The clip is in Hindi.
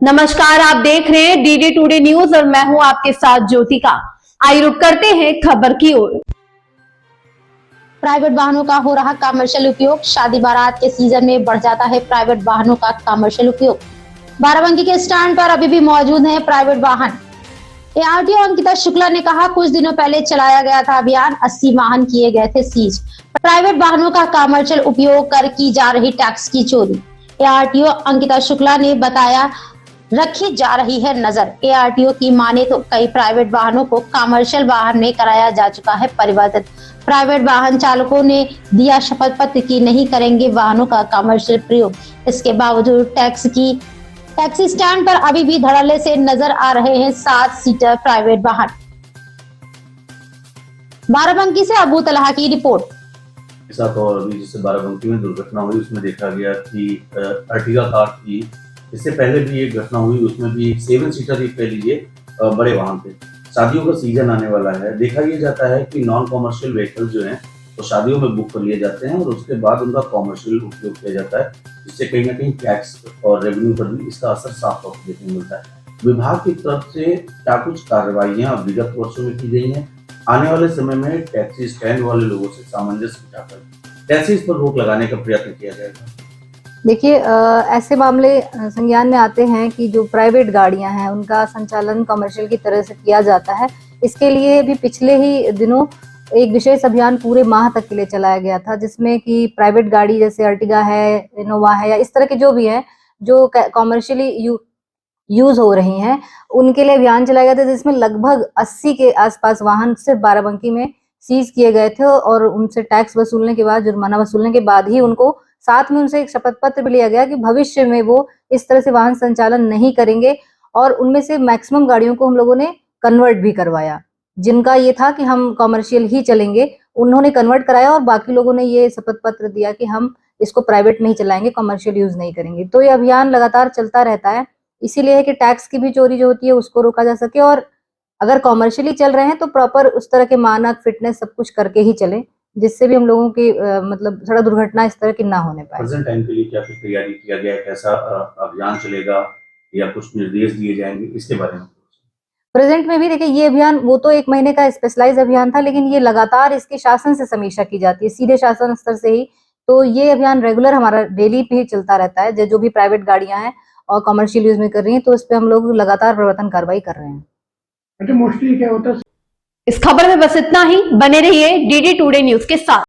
नमस्कार, आप देख रहे हैं डीडी टुडे न्यूज और मैं हूं आपके साथ ज्योतिका। आइए रुक करते हैं खबर की ओर। प्राइवेट वाहनों का हो रहा कमर्शियल उपयोग। शादी बारात के सीजन में बढ़ जाता है प्राइवेट वाहनों का कमर्शियल उपयोग। बाराबंकी के स्टैंड पर अभी भी मौजूद हैं प्राइवेट वाहन। एआरटीओ अंकिता शुक्ला ने कहा, कुछ दिनों पहले चलाया गया था अभियान, 80 वाहन किए गए थे सीज। प्राइवेट वाहनों का कमर्शियल उपयोग कर की जा रही टैक्स की चोरी। एआरटीओ अंकिता शुक्ला ने बताया, रखी जा रही है नजर। एआरटीओ की माने तो कई प्राइवेट वाहनों को कमर्शियल वाहन में कराया जा चुका है परिवर्तित। प्राइवेट वाहन चालकों ने दिया शपथ पत्र की नहीं करेंगे वाहनों का कमर्शियल प्रयोग। इसके बावजूद टैक्सी स्टैंड पर अभी भी धड़ल्ले से नजर आ रहे हैं 7 सीटर प्राइवेट वाहन। बाराबंकी से अबू तलहा की रिपोर्ट। साथ और अभी जिससे बाराबंकी में दुर्घटना हुई उसमें देखा गया कि अर्टिगा कार थी। इससे पहले भी एक घटना हुई, उसमें भी 7 सीटर ही कह लीजिए बड़े वाहन थे। शादियों का सीजन आने वाला है। देखा यह जाता है कि नॉन कॉमर्शियल व्हीकल जो हैं तो शादियों में बुक कर लिए जाते हैं और उसके बाद उनका कॉमर्शियल उपयोग किया जाता है, जिससे कहीं ना कहीं टैक्स और रेवेन्यू पर भी इसका असर साफ तौर पर देखने को मिलता है। विभाग की तरफ से क्या कुछ कार्रवाइयां विगत वर्षों में की गई हैं, आने वाले समय में टैक्सी स्टैंड वाले लोगों से सामंजस्य बिठाकर कैसे इस पर रोक लगाने का प्रयत्न किया जाएगा? देखिए, ऐसे मामले संज्ञान में आते हैं कि जो प्राइवेट गाड़ियां हैं उनका संचालन कमर्शियल की तरह से किया जाता है। इसके लिए भी पिछले ही दिनों एक विशेष अभियान पूरे माह तक के लिए चलाया गया था, जिसमें कि प्राइवेट गाड़ी जैसे अर्टिगा है, इनोवा है या इस तरह के जो भी हैं जो कमर्शियली यूज हो रही हैं, उनके लिए अभियान चलाया गया था, जिसमें लगभग 80 के आसपास वाहन सिर्फ बाराबंकी में सीज किए गए थे और उनसे टैक्स वसूलने के बाद, जुर्माना वसूलने के बाद ही उनको साथ में उनसे एक शपथ पत्र भी लिया गया कि भविष्य में वो इस तरह से वाहन संचालन नहीं करेंगे। और उनमें से मैक्सिमम गाड़ियों को हम लोगों ने कन्वर्ट भी करवाया। जिनका ये था कि हम कमर्शियल ही चलेंगे, उन्होंने कन्वर्ट कराया और बाकी लोगों ने ये शपथ पत्र दिया कि हम इसको प्राइवेट में ही चलाएंगे, कमर्शियल यूज नहीं करेंगे। तो ये अभियान लगातार चलता रहता है। इसीलिए है कि टैक्स की भी चोरी जो होती है उसको रोका जा सके, और अगर कॉमर्शियली चल रहे हैं तो प्रॉपर उस तरह के मानक, फिटनेस सब कुछ करके ही चलें, जिससे भी हम लोगों की मतलब सड़क दुर्घटना इस तरह की ना होने पाए। प्रेजेंट टाइम के लिए क्या कुछ तैयारी किया गया है? कैसा अभियान चलेगा या कुछ निर्देश दिए जाएंगे इसके बारे में? प्रेजेंट में भी देखिए, ये अभियान वो तो 1 महीने का स्पेशलाइज अभियान था, लेकिन ये लगातार इसके शासन से समीक्षा की जाती है, सीधे शासन स्तर से ही। तो ये अभियान रेगुलर हमारा डेली भी चलता रहता है। जो भी प्राइवेट गाड़ियां हैं और कमर्शियल यूज में कर रही हैं, तो इस पे हम लोग लगातार प्रवर्तन कार्रवाई कर रहे हैं। अच्छा, मोस्टली क्या होता है? इस खबर में बस इतना ही। बने रहिए डीडी टुडे न्यूज के साथ।